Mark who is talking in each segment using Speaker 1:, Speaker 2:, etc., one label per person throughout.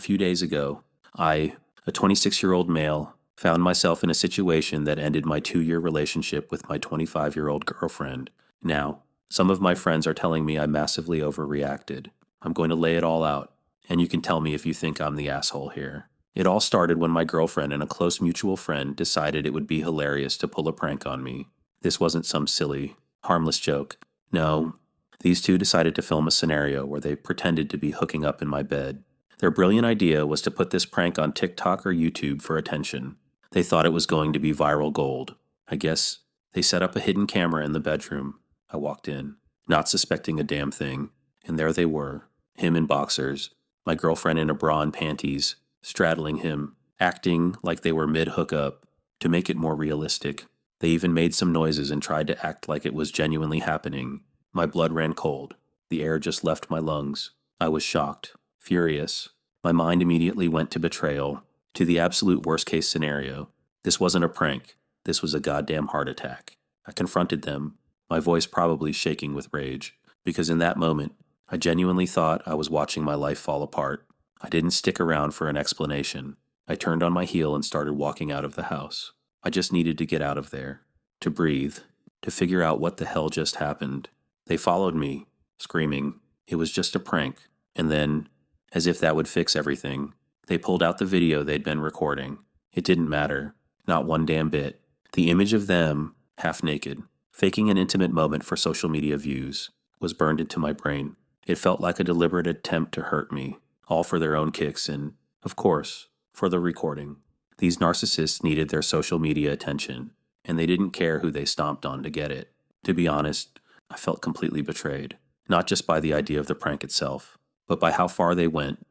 Speaker 1: A few days ago, I, a 26-year-old male, found myself in a situation that ended my 2-year relationship with my 25-year-old girlfriend. Now, some of my friends are telling me I massively overreacted. I'm going to lay it all out, and you can tell me if you think I'm the asshole here. It all started when my girlfriend and a close mutual friend decided it would be hilarious to pull a prank on me. This wasn't some silly, harmless joke. No, these two decided to film a scenario where they pretended to be hooking up in my bed. Their brilliant idea was to put this prank on TikTok or YouTube for attention. They thought it was going to be viral gold. I guess they set up a hidden camera in the bedroom. I walked in, not suspecting a damn thing, and there they were, him in boxers, my girlfriend in a bra and panties, straddling him, acting like they were mid-hookup. To make it more realistic, they even made some noises and tried to act like it was genuinely happening. My blood ran cold. The air just left my lungs. I was shocked, furious. My mind immediately went to betrayal, to the absolute worst-case scenario. This wasn't a prank. This was a goddamn heart attack. I confronted them, my voice probably shaking with rage, because in that moment, I genuinely thought I was watching my life fall apart. I didn't stick around for an explanation. I turned on my heel and started walking out of the house. I just needed to get out of there, to breathe, to figure out what the hell just happened. They followed me, screaming, it was just a prank, and then, as if that would fix everything, they pulled out the video they'd been recording. It didn't matter, not one damn bit. The image of them, half naked, faking an intimate moment for social media views, was burned into my brain. It felt like a deliberate attempt to hurt me, all for their own kicks and, of course, for the recording. These narcissists needed their social media attention, and they didn't care who they stomped on to get it. To be honest, I felt completely betrayed, not just by the idea of the prank itself, but by how far they went,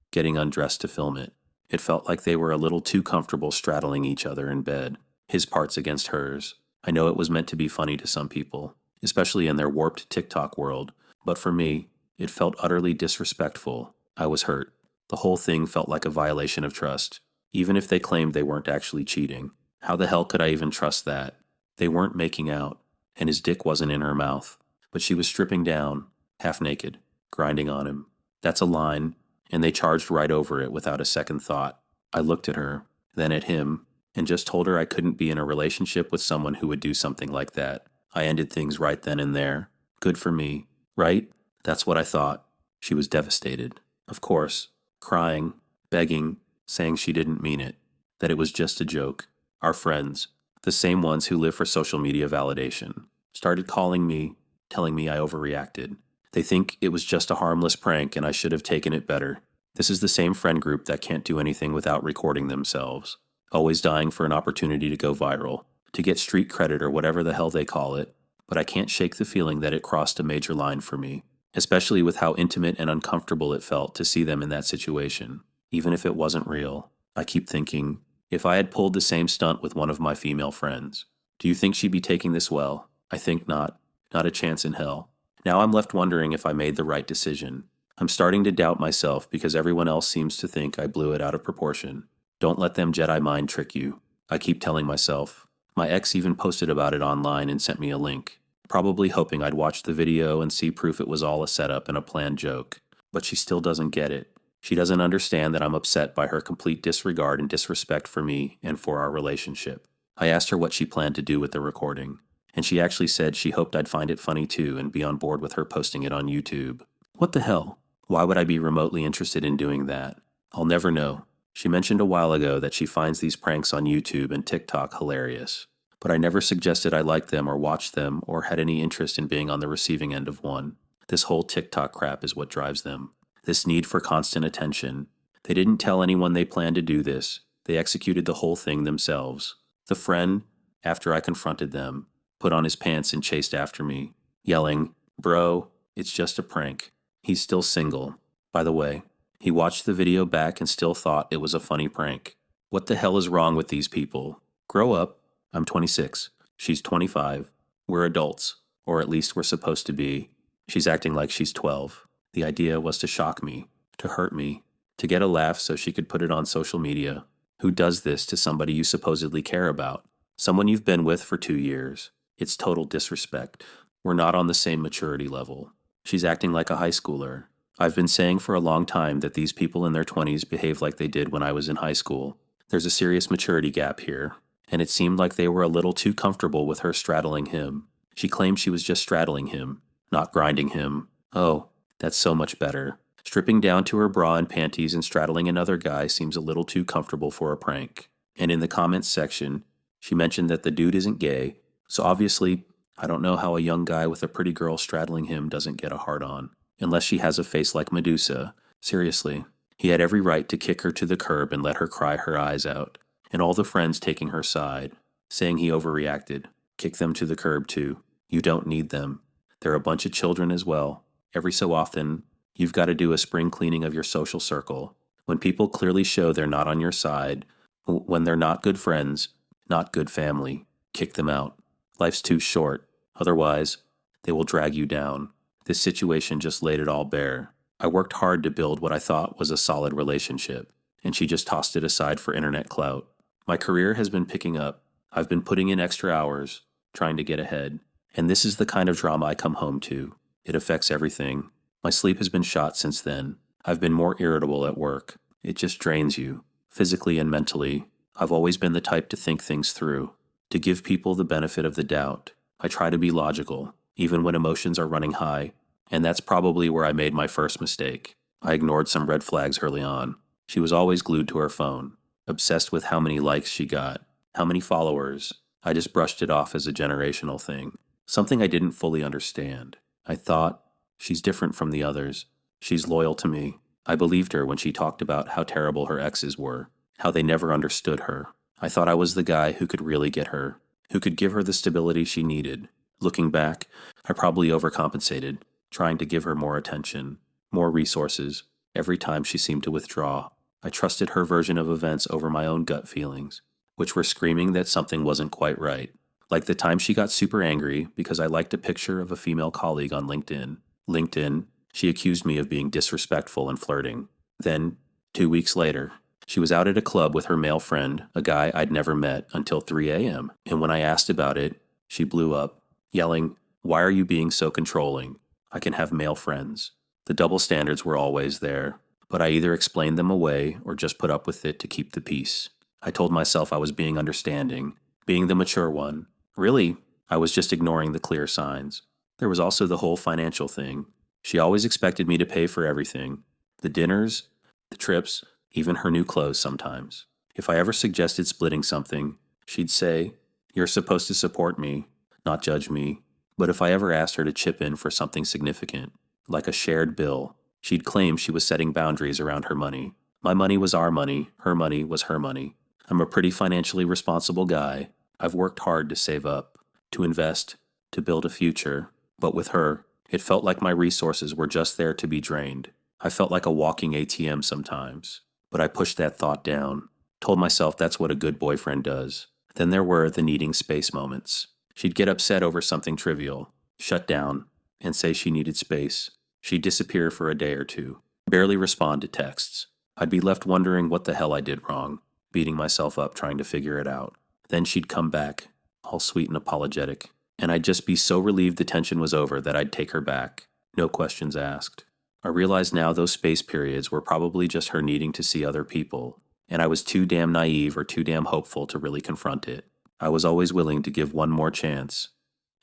Speaker 1: getting undressed to film it. It felt like they were a little too comfortable straddling each other in bed, his parts against hers. I know it was meant to be funny to some people, especially in their warped TikTok world, but for me, it felt utterly disrespectful. I was hurt. The whole thing felt like a violation of trust, even if they claimed they weren't actually cheating. How the hell could I even trust that? They weren't making out, and his dick wasn't in her mouth, but she was stripping down, half naked, grinding on him. That's a line, and they charged right over it without a second thought. I looked at her, then at him, and just told her I couldn't be in a relationship with someone who would do something like that. I ended things right then and there. Good for me, right? That's what I thought. She was devastated, of course, crying, begging, saying she didn't mean it, that it was just a joke. Our friends, the same ones who live for social media validation, started calling me, telling me I overreacted. They think it was just a harmless prank and I should have taken it better. This is the same friend group that can't do anything without recording themselves, always dying for an opportunity to go viral, to get street credit or whatever the hell they call it. But I can't shake the feeling that it crossed a major line for me, especially with how intimate and uncomfortable it felt to see them in that situation. Even if it wasn't real, I keep thinking, if I had pulled the same stunt with one of my female friends, do you think she'd be taking this well? I think not. Not a chance in hell. Now I'm left wondering if I made the right decision. I'm starting to doubt myself because everyone else seems to think I blew it out of proportion. Don't let them Jedi mind trick you, I keep telling myself. My ex even posted about it online and sent me a link, probably hoping I'd watch the video and see proof it was all a setup and a planned joke. But she still doesn't get it. She doesn't understand that I'm upset by her complete disregard and disrespect for me and for our relationship. I asked her what she planned to do with the recording, and she actually said she hoped I'd find it funny too and be on board with her posting it on YouTube. What the hell? Why would I be remotely interested in doing that? I'll never know. She mentioned a while ago that she finds these pranks on YouTube and TikTok hilarious, but I never suggested I liked them or watched them or had any interest in being on the receiving end of one. This whole TikTok crap is what drives them. This need for constant attention. They didn't tell anyone they planned to do this. They executed the whole thing themselves. The friend, after I confronted them, put on his pants and chased after me, yelling, "Bro, it's just a prank." He's still single. By the way, he watched the video back and still thought it was a funny prank. What the hell is wrong with these people? Grow up. I'm 26. She's 25. We're adults, or at least we're supposed to be. She's acting like she's 12. The idea was to shock me, to hurt me, to get a laugh so she could put it on social media. Who does this to somebody you supposedly care about? Someone you've been with for 2 years. It's total disrespect. We're not on the same maturity level. She's acting like a high schooler. I've been saying for a long time that these people in their 20s behave like they did when I was in high school. There's a serious maturity gap here, and it seemed like they were a little too comfortable with her straddling him. She claimed she was just straddling him, not grinding him. Oh, that's so much better. Stripping down to her bra and panties and straddling another guy seems a little too comfortable for a prank. And in the comments section, she mentioned that the dude isn't gay, so obviously, I don't know how a young guy with a pretty girl straddling him doesn't get a hard on. Unless she has a face like Medusa. Seriously. He had every right to kick her to the curb and let her cry her eyes out. And all the friends taking her side, saying he overreacted. Kick them to the curb too. You don't need them. They're a bunch of children as well. Every so often, you've got to do a spring cleaning of your social circle. When people clearly show they're not on your side, when they're not good friends, not good family, kick them out. Life's too short. Otherwise, they will drag you down. This situation just laid it all bare. I worked hard to build what I thought was a solid relationship, and she just tossed it aside for internet clout. My career has been picking up. I've been putting in extra hours, trying to get ahead. And this is the kind of drama I come home to. It affects everything. My sleep has been shot since then. I've been more irritable at work. It just drains you, physically and mentally. I've always been the type to think things through, to give people the benefit of the doubt. I try to be logical, even when emotions are running high, and that's probably where I made my first mistake. I ignored some red flags early on. She was always glued to her phone, obsessed with how many likes she got, how many followers. I just brushed it off as a generational thing, something I didn't fully understand. I thought, she's different from the others. She's loyal to me. I believed her when she talked about how terrible her exes were, how they never understood her. I thought I was the guy who could really get her, who could give her the stability she needed. Looking back, I probably overcompensated, trying to give her more attention, more resources, every time she seemed to withdraw. I trusted her version of events over my own gut feelings, which were screaming that something wasn't quite right. Like the time she got super angry because I liked a picture of a female colleague on LinkedIn, she accused me of being disrespectful and flirting. Then, 2 weeks later, she was out at a club with her male friend, a guy I'd never met, until 3 a.m. And when I asked about it, she blew up, yelling, "Why are you being so controlling? I can have male friends." The double standards were always there, but I either explained them away or just put up with it to keep the peace. I told myself I was being understanding, being the mature one. Really, I was just ignoring the clear signs. There was also the whole financial thing. She always expected me to pay for everything. The dinners, the trips, even her new clothes sometimes. If I ever suggested splitting something, she'd say, "You're supposed to support me, not judge me." But if I ever asked her to chip in for something significant, like a shared bill, she'd claim she was setting boundaries around her money. My money was our money, her money was her money. I'm a pretty financially responsible guy. I've worked hard to save up, to invest, to build a future. But with her, it felt like my resources were just there to be drained. I felt like a walking ATM sometimes. But I pushed that thought down, told myself that's what a good boyfriend does. Then there were the needing space moments. She'd get upset over something trivial, shut down, and say she needed space. She'd disappear for a day or two, barely respond to texts. I'd be left wondering what the hell I did wrong, beating myself up trying to figure it out. Then she'd come back, all sweet and apologetic, and I'd just be so relieved the tension was over that I'd take her back, no questions asked. I realize now those space periods were probably just her needing to see other people, and I was too damn naive or too damn hopeful to really confront it. I was always willing to give one more chance,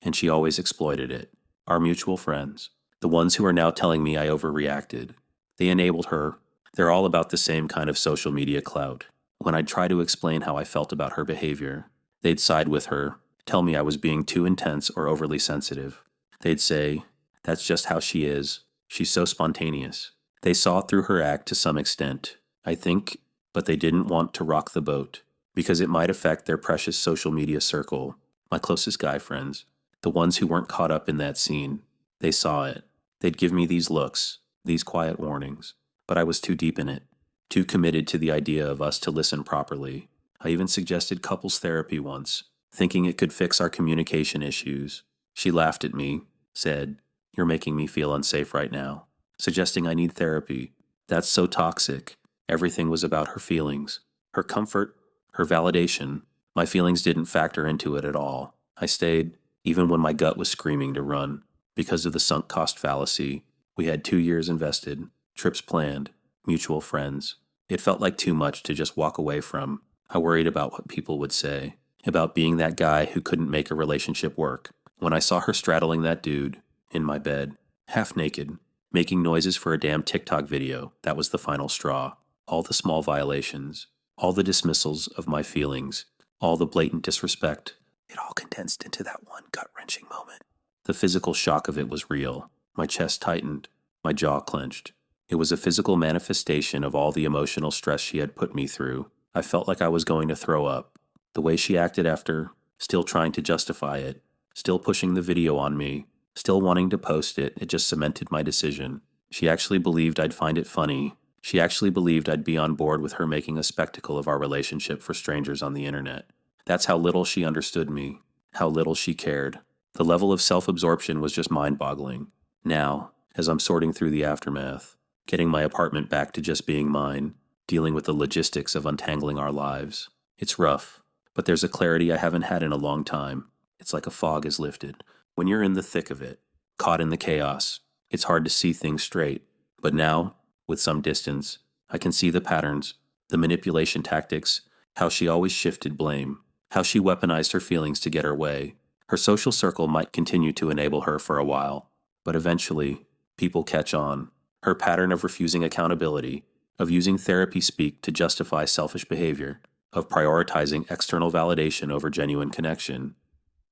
Speaker 1: and she always exploited it. Our mutual friends, the ones who are now telling me I overreacted, they enabled her. They're all about the same kind of social media clout. When I'd try to explain how I felt about her behavior, they'd side with her, tell me I was being too intense or overly sensitive. They'd say, "That's just how she is. She's so spontaneous." They saw through her act to some extent, I think, but they didn't want to rock the boat, because it might affect their precious social media circle, my closest guy friends, the ones who weren't caught up in that scene. They saw it. They'd give me these looks, these quiet warnings, but I was too deep in it, too committed to the idea of us to listen properly. I even suggested couples therapy once, thinking it could fix our communication issues. She laughed at me, said, "You're making me feel unsafe right now," suggesting I need therapy. That's so toxic. Everything was about her feelings, her comfort, her validation. My feelings didn't factor into it at all. I stayed, even when my gut was screaming to run, because of the sunk cost fallacy. We had 2 years invested, trips planned, mutual friends. It felt like too much to just walk away from. I worried about what people would say, about being that guy who couldn't make a relationship work. When I saw her straddling that dude, in my bed, half naked, making noises for a damn TikTok video, that was the final straw. All the small violations, all the dismissals of my feelings, all the blatant disrespect, it all condensed into that one gut-wrenching moment. The physical shock of it was real. My chest tightened, my jaw clenched. It was a physical manifestation of all the emotional stress she had put me through. I felt like I was going to throw up. The way she acted after, still trying to justify it, still pushing the video on me, still wanting to post it, it just cemented my decision. She actually believed I'd find it funny. She actually believed I'd be on board with her making a spectacle of our relationship for strangers on the internet. That's how little she understood me, how little she cared. The level of self-absorption was just mind-boggling. Now, as I'm sorting through the aftermath, getting my apartment back to just being mine, dealing with the logistics of untangling our lives, it's rough, but there's a clarity I haven't had in a long time. It's like a fog is lifted. When you're in the thick of it, caught in the chaos, it's hard to see things straight. But now, with some distance, I can see the patterns, the manipulation tactics, how she always shifted blame, how she weaponized her feelings to get her way. Her social circle might continue to enable her for a while, but eventually, people catch on. Her pattern of refusing accountability, of using therapy speak to justify selfish behavior, of prioritizing external validation over genuine connection.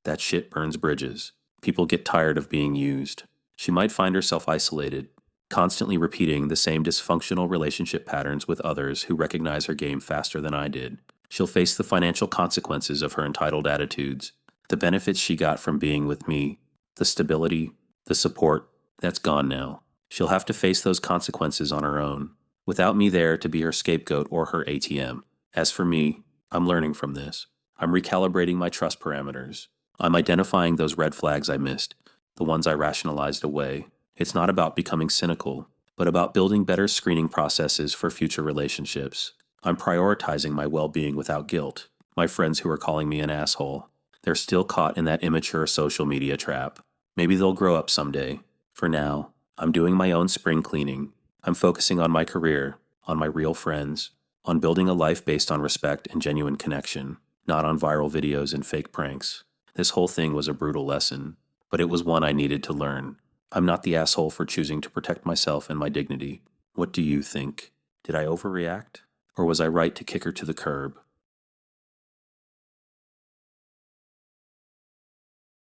Speaker 1: That shit burns bridges. People get tired of being used. She might find herself isolated, constantly repeating the same dysfunctional relationship patterns with others who recognize her game faster than I did. She'll face the financial consequences of her entitled attitudes. The benefits she got from being with me, the stability, the support, that's gone now. She'll have to face those consequences on her own, without me there to be her scapegoat or her ATM. As for me, I'm learning from this. I'm recalibrating my trust parameters. I'm identifying those red flags I missed, the ones I rationalized away. It's not about becoming cynical, but about building better screening processes for future relationships. I'm prioritizing my well-being without guilt. My friends who are calling me an asshole, they're still caught in that immature social media trap. Maybe they'll grow up someday. For now, I'm doing my own spring cleaning. I'm focusing on my career, on my real friends, on building a life based on respect and genuine connection, not on viral videos and fake pranks. This whole thing was a brutal lesson, but it was one I needed to learn. I'm not the asshole for choosing to protect myself and my dignity. What do you think? Did I overreact? Or was I right to kick her to the curb?